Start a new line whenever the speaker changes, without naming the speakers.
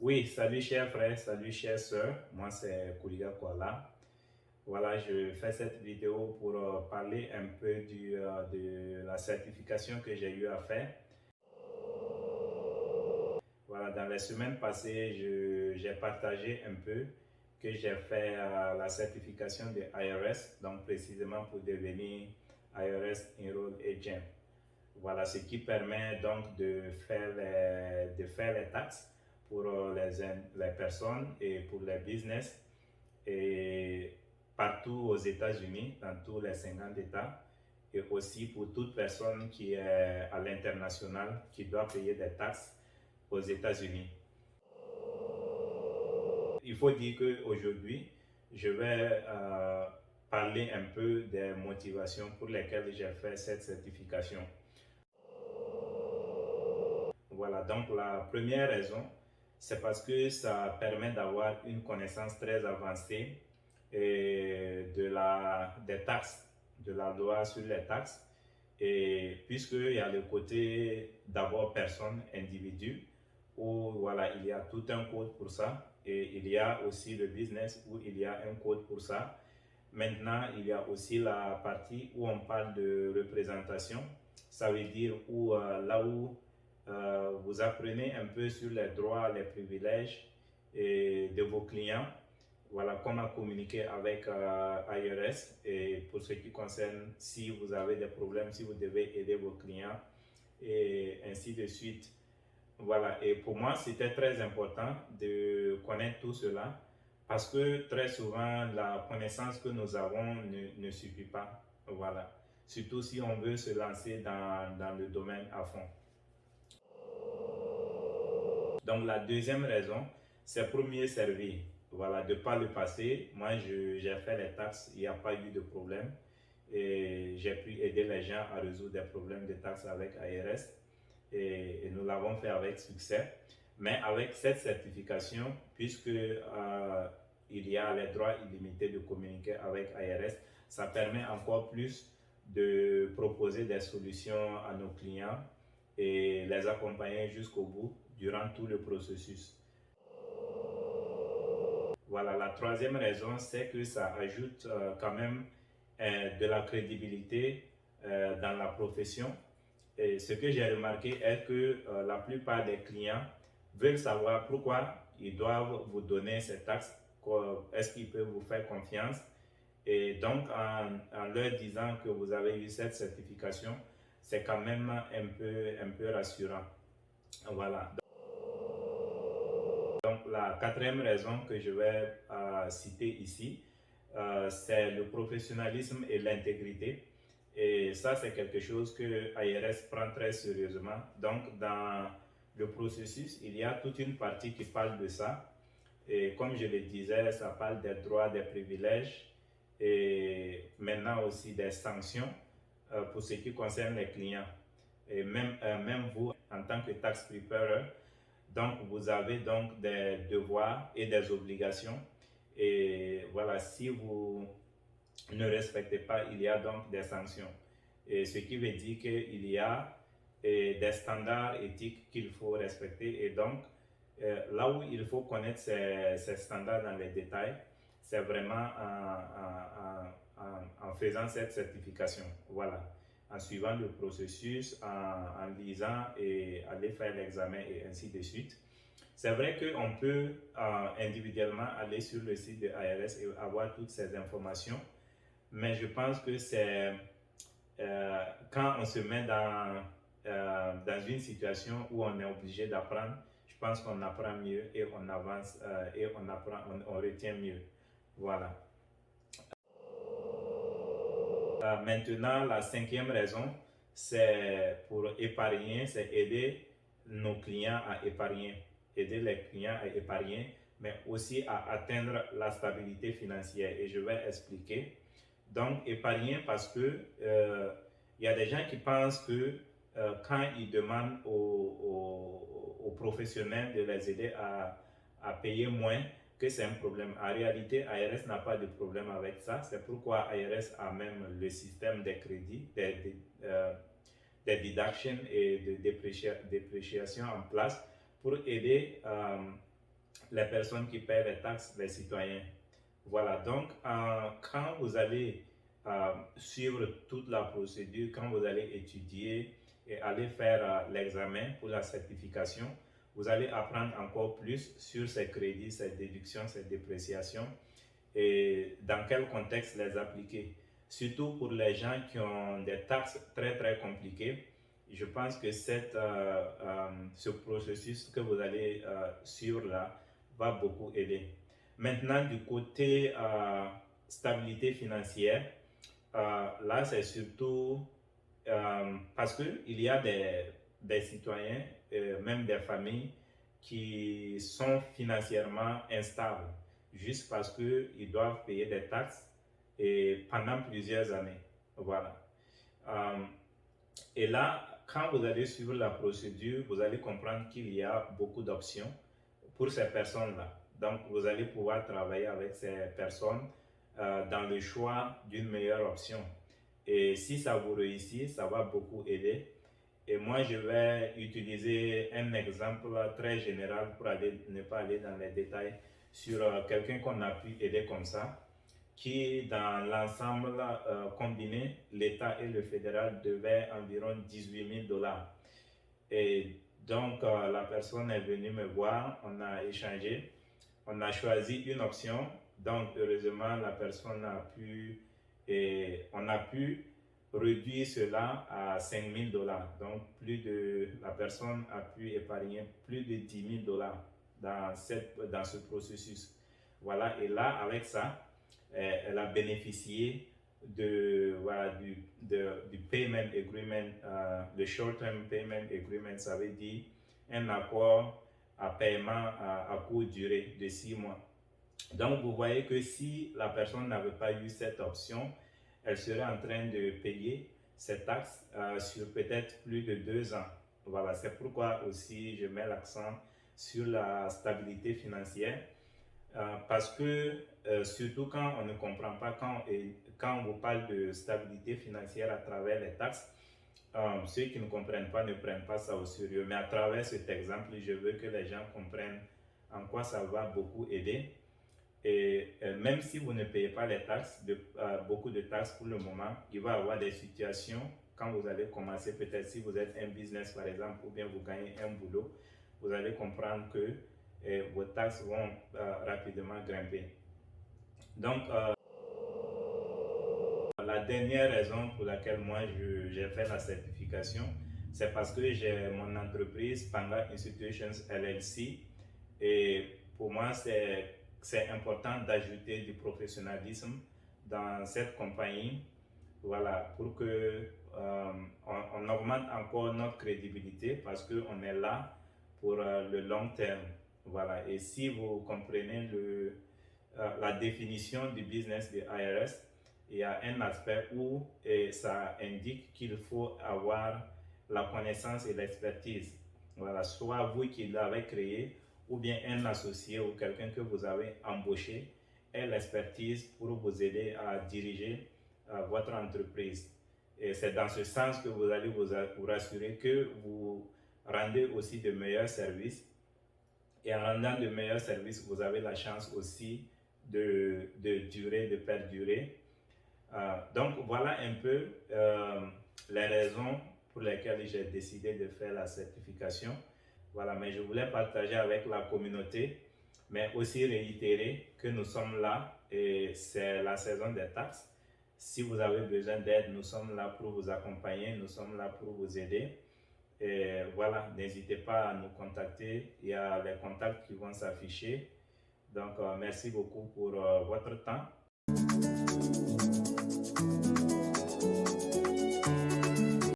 Oui, salut chers frères, salut chères sœurs. Moi c'est Kouliga Kuala. Voilà, je fais cette vidéo pour parler un peu de la certification que j'ai eu à faire. Voilà, dans les semaines passées, j'ai partagé un peu que j'ai fait la certification de IRS, donc précisément pour devenir IRS Enroll Agent. Voilà, ce qui permet donc de faire les taxes pour les personnes et pour les business et partout aux États-Unis, dans tous les 50 États, et aussi pour toute personne qui est à l'international qui doit payer des taxes aux États-Unis. Il faut dire qu'aujourd'hui, je vais parler un peu des motivations pour lesquelles j'ai fait cette certification. Voilà, donc la première raison, c'est parce que ça permet d'avoir une connaissance très avancée des taxes, de la loi sur les taxes. Et puisqu'il y a le côté d'abord personne, individu, où voilà, il y a tout un code pour ça. Et il y a aussi le business où il y a un code pour ça. Maintenant, il y a aussi la partie où on parle de représentation. Ça veut dire là où vous apprenez un peu sur les droits, les privilèges de vos clients. Voilà comment communiquer avec IRS et pour ce qui concerne si vous avez des problèmes, si vous devez aider vos clients et ainsi de suite. Voilà, et pour moi, c'était très important de connaître tout cela parce que très souvent, la connaissance que nous avons ne suffit pas. Voilà, surtout si on veut se lancer dans le domaine à fond. Donc la deuxième raison, c'est pour mieux servir. Voilà, de par le passé, moi j'ai fait les taxes, il n'y a pas eu de problème. Et j'ai pu aider les gens à résoudre des problèmes de taxes avec ARS et nous l'avons fait avec succès. Mais avec cette certification, puisque il y a les droits illimités de communiquer avec ARS, ça permet encore plus de proposer des solutions à nos clients et les accompagner jusqu'au bout durant tout le processus. Voilà, la troisième raison, c'est que ça ajoute quand même de la crédibilité dans la profession. Et ce que j'ai remarqué est que la plupart des clients veulent savoir pourquoi ils doivent vous donner ces taxes, est-ce qu'ils peuvent vous faire confiance. Et donc, en leur disant que vous avez eu cette certification, c'est quand même un peu rassurant. Voilà. Donc, la quatrième raison que je vais citer ici, c'est le professionnalisme et l'intégrité. Et ça, c'est quelque chose que IRS prend très sérieusement. Donc, dans le processus, il y a toute une partie qui parle de ça. Et comme je le disais, ça parle des droits, des privilèges et maintenant aussi des sanctions pour ce qui concerne les clients. Et même vous, en tant que tax preparer, donc vous avez donc des devoirs et des obligations. Et voilà, si vous ne respectez pas, il y a donc des sanctions. Et ce qui veut dire qu'il y a des standards éthiques qu'il faut respecter. Et donc, là où il faut connaître ces standards dans les détails, c'est vraiment en faisant cette certification. Voilà. En suivant le processus, en lisant et aller faire l'examen et ainsi de suite. C'est vrai qu'on peut individuellement aller sur le site de ARS et avoir toutes ces informations, mais je pense que c'est quand on se met dans une situation où on est obligé d'apprendre, je pense qu'on apprend mieux et on avance et on retient mieux. Voilà. Maintenant, la cinquième raison, c'est pour épargner, c'est aider nos clients à épargner, aider les clients à épargner, mais aussi à atteindre la stabilité financière. Et je vais expliquer. Donc, épargner parce que il y a des gens qui pensent que quand ils demandent aux professionnels de les aider à payer moins, que c'est un problème. En réalité, ARS n'a pas de problème avec ça. C'est pourquoi ARS a même le système des crédits, des deductions et de dépréciation en place pour aider les personnes qui paient les taxes, les citoyens. Voilà, donc quand vous allez suivre toute la procédure, quand vous allez étudier et aller faire l'examen pour la certification, vous allez apprendre encore plus sur ces crédits, ces déductions, ces dépréciations et dans quel contexte les appliquer. Surtout pour les gens qui ont des taxes très très compliquées, je pense que ce processus que vous allez suivre là va beaucoup aider. Maintenant, du côté stabilité financière, là c'est surtout parce qu'il y a des citoyens, même des familles, qui sont financièrement instables, juste parce qu'ils doivent payer des taxes et pendant plusieurs années. Voilà. Euh, et là, quand vous allez suivre la procédure, vous allez comprendre qu'il y a beaucoup d'options pour ces personnes-là. Donc, vous allez pouvoir travailler avec ces personnes dans le choix d'une meilleure option. Et si ça vous réussit, ça va beaucoup aider. Et moi, je vais utiliser un exemple très général pour ne pas aller dans les détails sur quelqu'un qu'on a pu aider comme ça, qui dans l'ensemble combiné, l'État et le fédéral devaient environ 18 000 $. Et donc, la personne est venue me voir, on a échangé, on a choisi une option. Donc, heureusement, la personne a pu, et on a pu réduire cela à 5 000 $. Donc, la personne a pu épargner plus de 10 000 $ dans ce processus. Voilà, et là, avec ça, elle a bénéficié voilà, du payment agreement, le short-term payment agreement, ça veut dire un accord à paiement à courte durée de 6 mois. Donc, vous voyez que si la personne n'avait pas eu cette option, elle serait en train de payer ses taxes sur peut-être plus de 2 ans. Voilà, c'est pourquoi aussi je mets l'accent sur la stabilité financière. Parce que surtout quand on ne comprend pas, quand on vous parle de stabilité financière à travers les taxes, ceux qui ne comprennent pas ne prennent pas ça au sérieux. Mais à travers cet exemple, je veux que les gens comprennent en quoi ça va beaucoup aider. Et même si vous ne payez pas les taxes, beaucoup de taxes pour le moment, il va y avoir des situations quand vous allez commencer, peut-être si vous êtes un business par exemple, ou bien vous gagnez un boulot, vous allez comprendre que vos taxes vont rapidement grimper. Donc, la dernière raison pour laquelle moi j'ai fait la certification, c'est parce que j'ai mon entreprise Panga Institutions LLC et pour moi c'est important d'ajouter du professionnalisme dans cette compagnie, voilà, pour que on augmente encore notre crédibilité parce qu'on est là pour le long terme. Voilà, et si vous comprenez la définition du business de IRS, il y a un aspect où ça indique qu'il faut avoir la connaissance et l'expertise. Voilà, soit vous qui l'avez créé, ou bien un associé ou quelqu'un que vous avez embauché ait l'expertise pour vous aider à diriger votre entreprise. Et c'est dans ce sens que vous allez vous rassurer que vous rendez aussi de meilleurs services. Et en rendant de meilleurs services, vous avez la chance aussi de durer, de perdurer. Donc voilà un peu les raisons pour lesquelles j'ai décidé de faire la certification. Voilà, mais je voulais partager avec la communauté, mais aussi réitérer que nous sommes là et c'est la saison des taxes. Si vous avez besoin d'aide, nous sommes là pour vous accompagner, nous sommes là pour vous aider. Et voilà, n'hésitez pas à nous contacter, il y a les contacts qui vont s'afficher. Donc merci beaucoup pour votre temps.